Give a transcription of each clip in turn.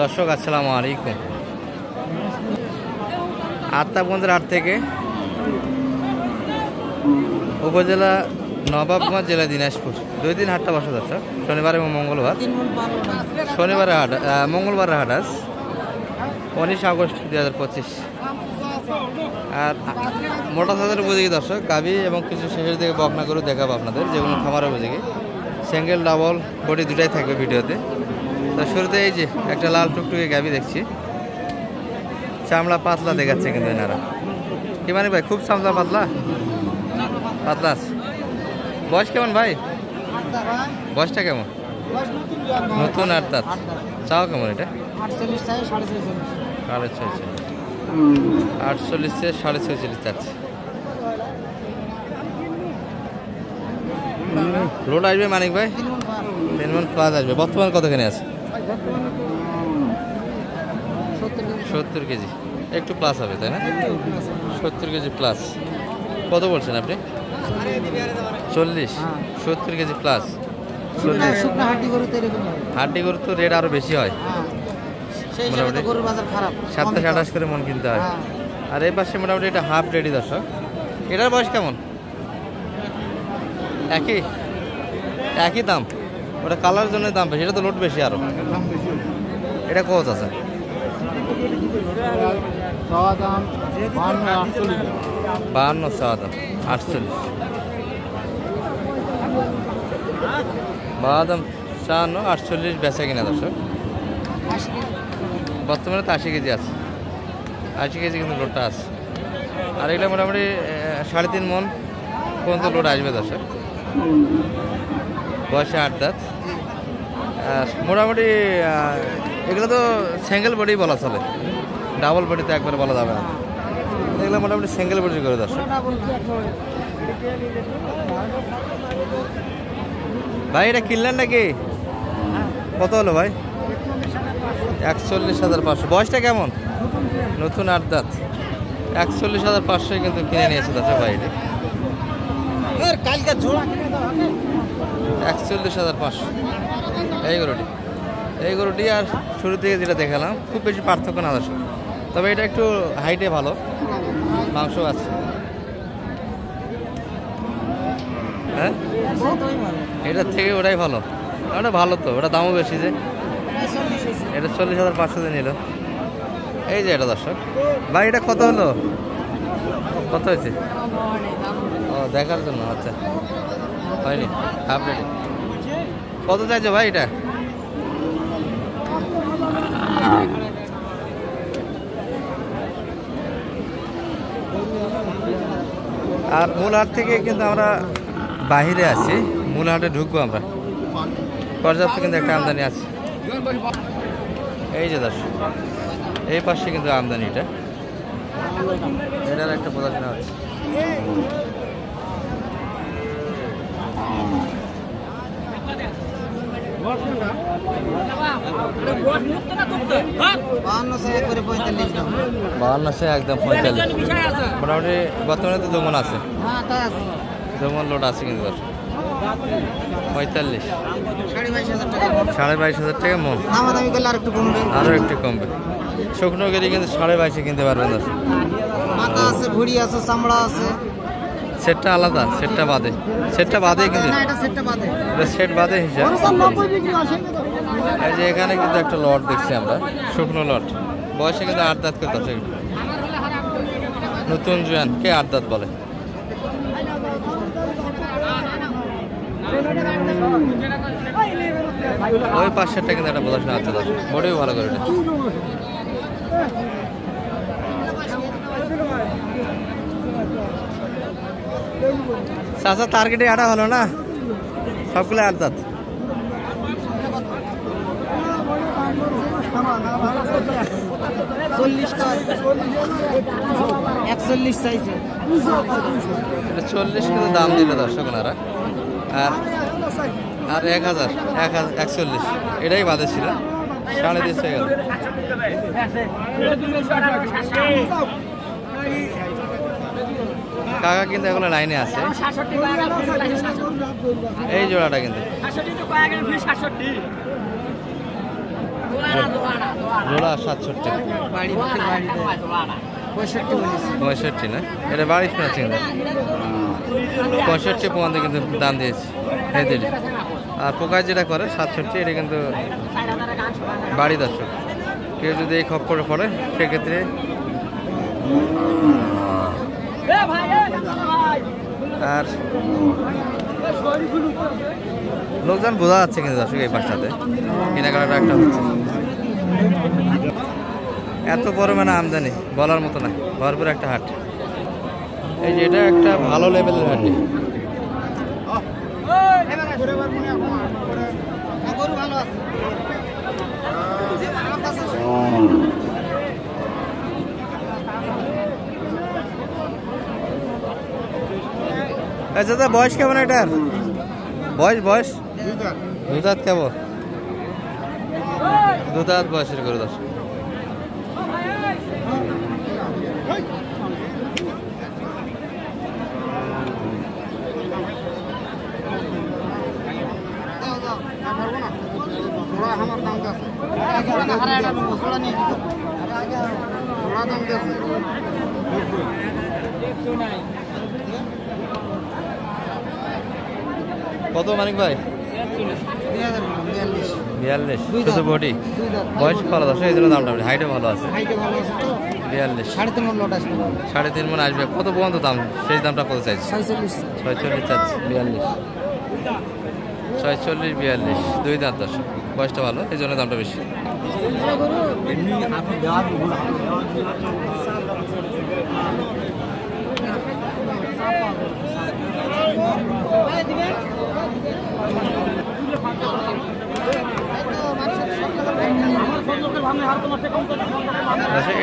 দর্শক আসসালামু আলাইকুম। আত্মাবন্দের হাট থেকে উপজেলা নবাবগঞ্জ, জেলা দিনাজপুর, 2 দিন হাটটা বসে দর্শক, শনিবার এবং মঙ্গলবার। শনিবারে হাট, মঙ্গলবারের হাট আজ 19 আগস্ট 2025। আর মোটা সাজার উপযোগী দর্শক গাভী এবং কিছু শেষের দিকে বকনা গরু দেখাবো আপনাদের, যেগুলো খামার উপযোগী। সিঙ্গেল ডাবল বডি দুটাই থাকবে ভিডিওতে। তো শুরুতে এই যে একটা লাল টুকটুকে গাভী দেখছি, চামড়া পাতলা দেখাচ্ছে কিন্তু এনারা। কি মানে ভাই, খুব চামড়া পাতলা পাতলা আছে। বয়স কেমন ভাই? বয়সটা কেমন? নতুন 8 দাঁত। চাও কেমন এটা? 48 থেকে 46 চাচ্ছে। লোড আসবে মানিক ভাই? 3 মণ প্লাস আসবে। বর্তমান কতখানি আছে? 70 কেজি। একটু প্লাস হবে তাই না? 70 কেজি প্লাস। কত বলছেন আপনি? 40। 70 কেজি প্লাস। হাড্ডি গরু তো রেট আরো বেশি হয়, মোটামুটি 27-28 করে মন কিনতে হয়। আর এই পাশে মোটামুটি এটা হাফ রেডি দর্শক। এটার বয়স কেমন? একই দাম। ওটা কালার জন্য দাম বেশি, এটা তো লোড বেশি আরো। এটা কত আছে? 52 চাওয়া দাম, 48। 52 48 বেচা কিনা দর্শক। বর্তমানে তো 80 কেজি আছে, 80 কেজি কিন্তু লোডটা আছে। আর এগুলো মোটামুটি 3.5 মণ পর্যন্ত লোড আসবে দর্শক। বয়সে 8 দাঁত। মোটামুটি এগুলো তো সিঙ্গেল বডি বলা চলে, ডাবল বডিতে একবার বলা যাবে না। এগুলো মোটামুটি সিঙ্গেল বডি করে দর্শক। ভাই এটা কিনলেন নাকি? কত হলো ভাই? 41,500। বয়সটা কেমন? নতুন 8 দাঁত। 41,500 কিন্তু কিনে নিয়েছে দর্শক ভাই। 41,500 এই গরুটি। আর শুরু থেকে যেটা দেখালাম খুব বেশি পার্থক্য না দর্শক, তবে এটা একটু হাইটে ভালো, মাংস আছে। হ্যাঁ, এটার থেকে ওটাই ভালো। ওটা ভালো তো, ওটা দামও বেশি যে। এটা 40,500 দিয়ে নিল। এই যে এটা দর্শক ভাই, এটা কত হলো? কত হয়েছে? ও দেখার জন্য, আচ্ছা হয়নি হাফ রেডি। কত চাইছো ভাই এটা? আর মূল হাট থেকে কিন্তু আমরা বাহিরে আছি, মূল হাটে ঢুকবো আমরা। পর্যাপ্ত কিন্তু একটা আমদানি আছে। এই যে দর্শক এই পাশে কিন্তু আমদানিটা, এটার একটা প্রদর্শন হচ্ছে। একদম 45। মোটামুটি বর্তমানে তো দমন আছে, দমন লোড আছে কিন্তু দর্শক। 45, 22,500 টাকা মন। আরো একটু কমবে। শুকনো গেলে কিন্তু 22,500 কিনতে পারবেন দর্শক। মাথা আছে, ভুঁড়ি আছে, চামড়া আছে। সেটটা আলাদা, সেটটা বাদে কিন্তু সেট বাদে হিসাব। এই যে এখানে কিন্তু একটা লট দেখছি আমরা, শুকনো লট। বয়সে কিন্তু 8 দাঁত করতে আছে। নতুন জোয়ান কে 8 দাঁত বলে? ওই পাশেরটা কিন্তু একটা প্রদর্শন আছে দর্শক, বডিও ভালো করে। চাচা টার্গেটে আটা হলো না, সবগুলো 8 দাঁত। 41 চাইছে। 40 কিন্তু দাম দিল দর্শক ওনারা। আর 4140 এটাই বাদে ছিল, 3.5 হয়ে গেল। কাকা কিন্তু এগুলো লাইনে আছে। এই জোড়াটা কিন্তু জোড়া 67। বাড়ি 65 না, এটা বাড়ি শোনাচ্ছে কিন্তু 65 পর্যন্ত কিন্তু দাম দিয়েছে এদের। আর পোকায় যেটা করে 67, এটা কিন্তু বাড়ি দর্শক। কেউ যদি এই খপ্পরে পড়ে সেক্ষেত্রে আর লোকজন বোঝা যাচ্ছে কিন্তু দর্শক এই পাশটাতে কেনাকাটা একটা হচ্ছে। এত পরিমাণে আমদানি বলার মতো না, ভরপুর একটা হাট। এই যে এটা একটা ভালো লেভেলের হাট। আচ্ছা, বয়স কেমন এটার? বয়স 2 দাঁত কেমন? 2 দাঁত বয়সের গরু দর্শক। কত মানিক ভাই? 42 শুধু বডি, বয়স ভালো দর্শক, এই জন্য দামটা হাইটে ভালো আছে। 42 3.5 মন আসবে। কত পর্যন্ত দাম? সেই দামটা কত চাইছে? 46 চাচ্ছে। 42 2 দাঁত দর্শক, বয়সটা ভালো এই জন্য দামটা বেশি।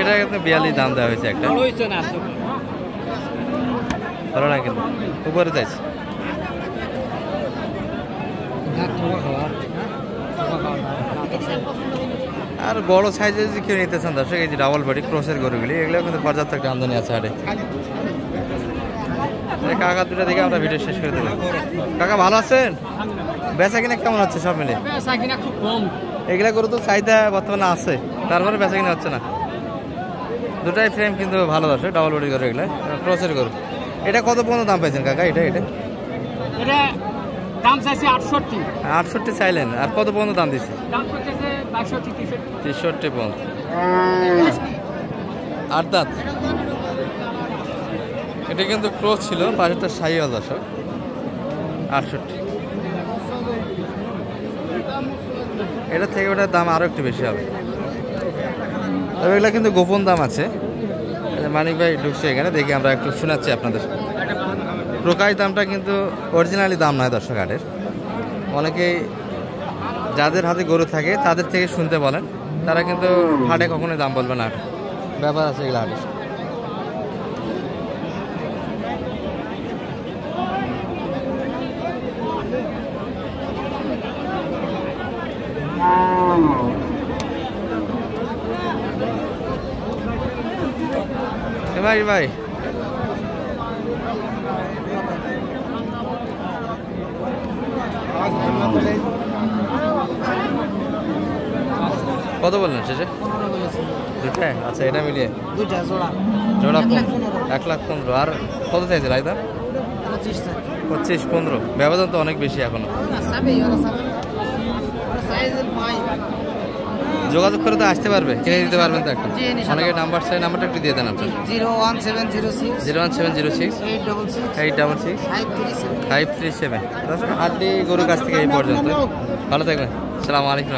এটা কিন্তু 42 দাম দেওয়া হয়েছে একটা, ভালো না কিন্তু উপরে চাইছে। আর বড় সাইজের যে কেউ নিতে চান দর্শক, এই যে ডাবল বডি ক্রসের গরুগুলি, এগুলো কিন্তু পর্যাপ্ত একটা আমদানি আছে হাটে। কাকা দুটা দেখে আমরা ভিডিও শেষ করে দেবো। কাকা ভালো আছেন? বেচা কিনা কেমন হচ্ছে সব মিলে? এগুলা গরু তো চাহিদা বর্তমানে আছে, তারপরে বেচা কিনা হচ্ছে না। দুটাই ফ্রেম কিন্তু ভালো দর্শক, ডাবল বডি গরু, এগুলা ক্রসের গরু। এটা কত পর্যন্ত দাম পাইছেন কাকা? এটা দাম চাইছে 68। 68 চাইলেন, আর কত পর্যন্ত দাম দিচ্ছে? 63 পর্যন্ত। 8 দাঁত। এটা কিন্তু ক্রস ছিল, পাশেরটা সাইওয়াল দর্শক। 68। এটা থেকে ওটার দাম আরো একটু বেশি হবে, তবে এগুলা কিন্তু গোপন দাম আছে। মানিক ভাই ঢুকছে এখানে, দেখি আমরা একটু শোনাচ্ছি আপনাদের। প্রকাশ দামটা কিন্তু অরিজিনালি দাম নয় দর্শক হাটের। অনেকেই যাদের হাতে গরু থাকে তাদের থেকে শুনতে বলেন, তারা কিন্তু হাটে কখনোই দাম বলবে না। ব্যাপার আছে এগুলো হাটে। ভাই কত বললেন শেষে? দুটাই? আচ্ছা, এটা মিলিয়ে জোড়া 1,15,000। আর কত চাইছে লাইদার? 25-15। ব্যবধান তো অনেক বেশি এখনো। যোগাযোগ করে তো আসতে পারবে, কিনে দিতে পারবেন তো একটা। অনেকে নাম্বার চাই, নাম্বারটা একটু দিয়ে দেন আপনার। 01706 866 537। 8টি গরুর কাছ থেকে এই পর্যন্ত। ভালো থাকবেন। আসসালামু আলাইকুম।